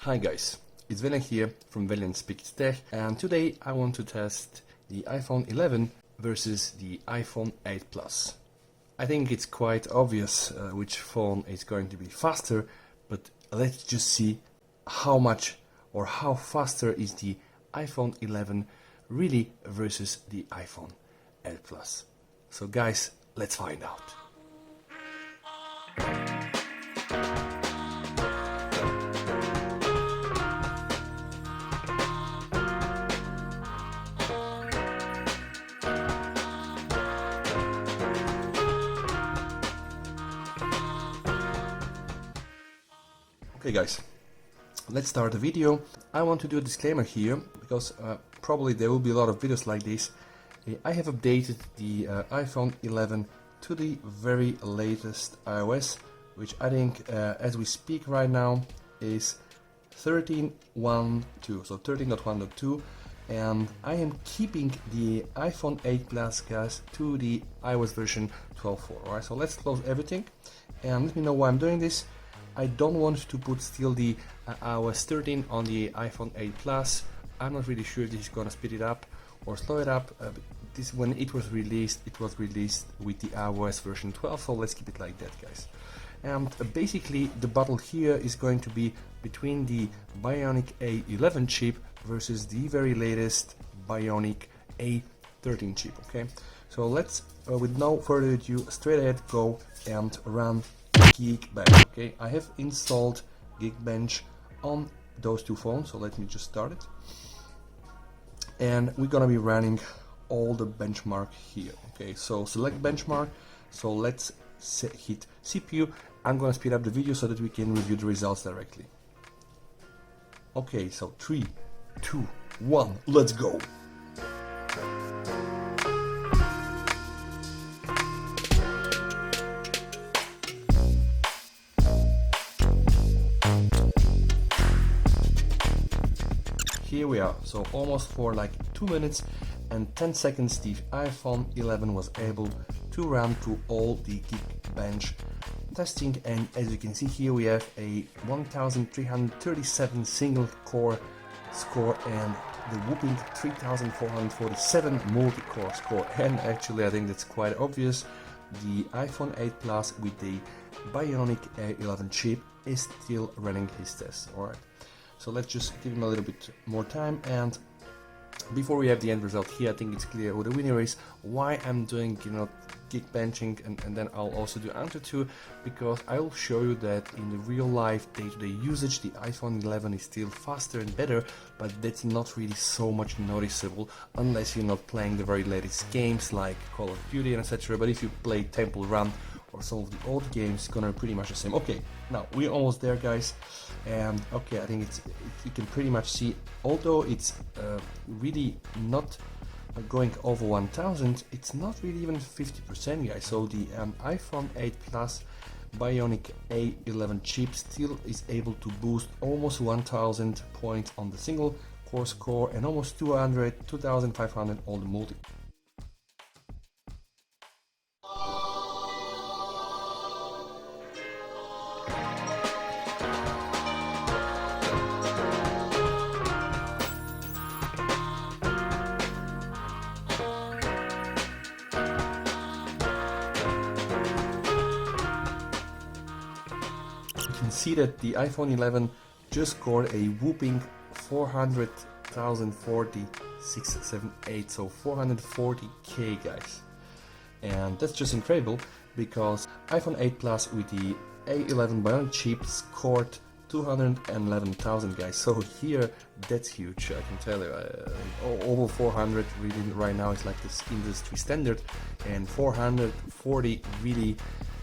Hi guys, it's Velian here from Velian Speaks Tech, and today I want to test the iPhone 11 versus the iPhone 8 Plus. I think it's quite obvious which phone is going to be faster, but let's just see how much or how faster is the iPhone 11 really versus the iPhone 8 Plus. So guys, let's find out. Okay guys, let's start the video. I want to do a disclaimer here because probably there will be a lot of videos like this. I have updated the iPhone 11 to the very latest iOS, which I think as we speak right now is 13.1.2, so 13.1.2, and I am keeping the iPhone 8 Plus guys to the iOS version 12.4. Alright, so let's close everything and let me know why I'm doing this. I don't want to put still the iOS 13 on the iPhone 8 Plus. I'm not really sure if this is gonna speed it up or slow it up. This when it was released with the iOS version 12, so let's keep it like that, guys. And basically the battle here is going to be between the Bionic A11 chip versus the very latest Bionic A13 chip. Okay, so let's with no further ado straight ahead go and run Geekbench. Okay, I have installed Geekbench on those two phones, so let me just start it. And we're gonna be running all the benchmark here. Okay, so select benchmark. So let's hit CPU. I'm gonna speed up the video so that we can review the results directly. Okay, so 3, 2, 1, let's go. Here we are, so almost for like 2 minutes and 10 seconds the iPhone 11 was able to run through all the Geekbench testing, and as you can see here we have a 1337 single core score and the whooping 3447 multi-core score. And actually I think that's quite obvious, the iPhone 8 Plus with the Bionic A11 chip is still running his tests. Alright, so let's just give him a little bit more time, and before we have the end result here, I think it's clear who the winner is. Why I'm doing, Geekbenching and then I'll also do AnTuTu, because I'll show you that in the real life day-to-day usage the iPhone 11 is still faster and better, but that's not really so much noticeable unless you're not playing the very latest games like Call of Duty and etc. But if you play Temple Run or some of the old games, it's gonna be pretty much the same. Okay, now we're almost there, guys, and okay, I think you can pretty much see, although it's really not going over 1000, it's not really even 50%, guys. So the iPhone 8 Plus Bionic A11 chip still is able to boost almost 1000 points on the single core score and almost 2500 on the multi. You can see that the iPhone 11 just scored a whooping 400,046.78, so 440k, guys, and that's just incredible because iPhone 8 Plus with the A11 Bionic chip scored 211,000, guys. So here, that's huge. I can tell you, over 400 really right now is like this industry standard, and 440 really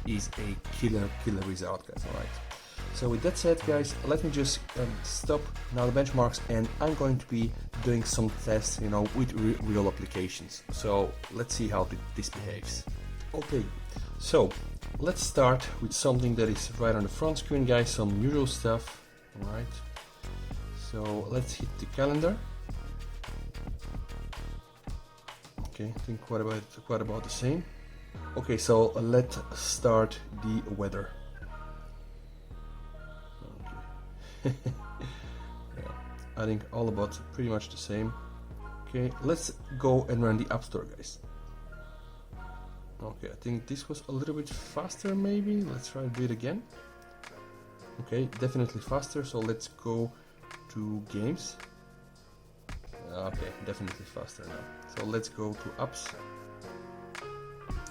is a killer result, guys. All right. So with that said, guys, let me just stop now the benchmarks, and I'm going to be doing some tests, with real applications. So let's see how this behaves. Okay, so let's start with something that is right on the front screen, guys, some usual stuff. All right, so let's hit the calendar. Okay, I think quite about the same. Okay, so let's start the weather. Okay. I think all about pretty much the same. Okay, let's go and run the App Store, guys. Okay, I think this was a little bit faster maybe. Let's try to do it again. Okay, definitely faster, so let's go to games. Okay, definitely faster now. So let's go to apps.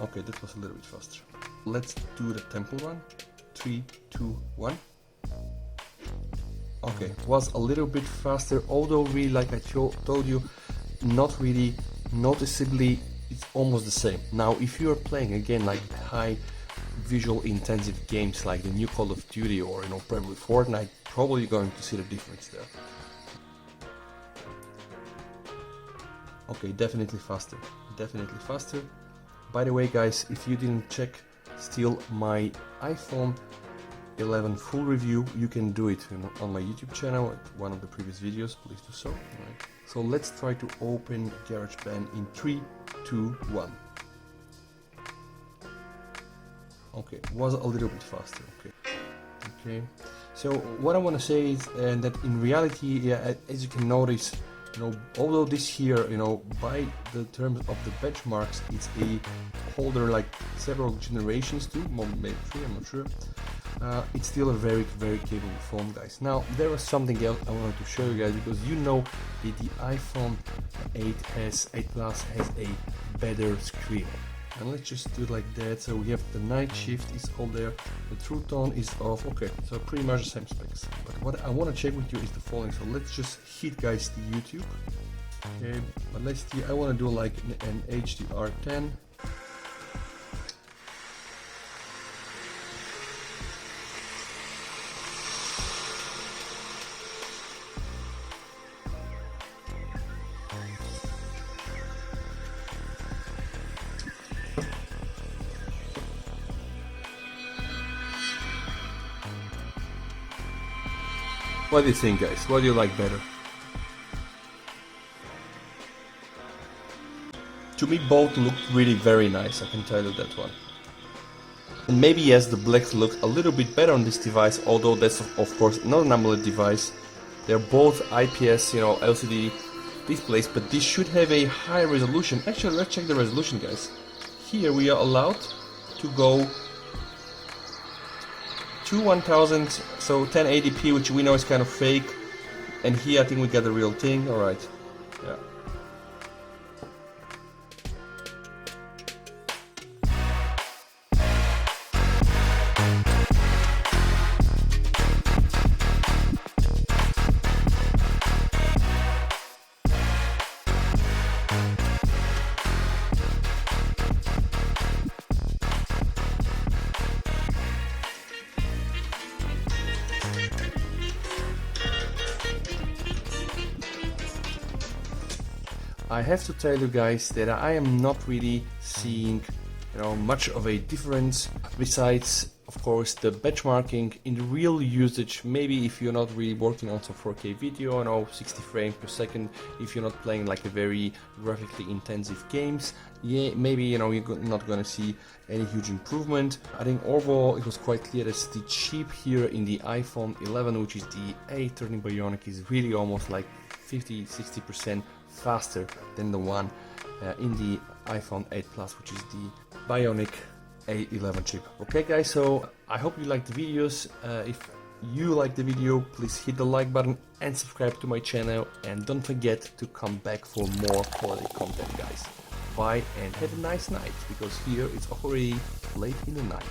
Okay, that was a little bit faster. Let's do the temple one. 3, 2, 1. Okay, it was a little bit faster, although really, like I told you, not really noticeably, it's almost the same. Now, if you are playing again like high visual intensive games like the new Call of Duty or probably Fortnite, probably you're going to see the difference there. Okay, definitely faster, definitely faster. By the way, guys, if you didn't check still my iPhone 11 full review, you can do it on my YouTube channel at one of the previous videos. Please do so. Right. So let's try to open GarageBand in 3, 2, 1. Okay, was a little bit faster. Okay. So what I want to say is that in reality, yeah, as you can notice, although this here, by the terms of the benchmarks, it's a older, like several generations too, maybe 3, I'm not sure. It's still a very, very capable phone, guys. Now, there was something else I wanted to show you guys, because that the iPhone 8 Plus has a better screen. And let's just do it like that. So we have the night shift is all there, the true tone is off. Okay, so pretty much the same specs. But what I want to check with you is the following. So let's just hit, guys, the YouTube. Okay, but let's see, I want to do like an HDR10. What do you think, guys? What do you like better? To me, both look really very nice, I can tell you that one. And maybe yes, the blacks look a little bit better on this device, although that's of course not an AMOLED device. They're both IPS, LCD displays, but this should have a high resolution. Actually, let's check the resolution, guys. Here we are allowed to go to 1000, so 1080p, which we know is kind of fake, and here I think we got the real thing. All right, yeah. I have to tell you guys that I am not really seeing much of a difference, besides of course the benchmarking in the real usage. Maybe if you're not really working on some 4K video, 60 frames per second, if you're not playing like a very graphically intensive games, yeah, maybe you're not gonna see any huge improvement. I think overall it was quite clear that the chip here in the iPhone 11, which is the A13 Bionic, is really almost like 50-60% faster than the one in the iPhone 8 Plus, which is the Bionic A11 chip. Okay, guys, so I hope you liked the videos. If you like the video, please hit the like button and subscribe to my channel, and don't forget to come back for more quality content, guys. Bye and have a nice night, because here it's already late in the night.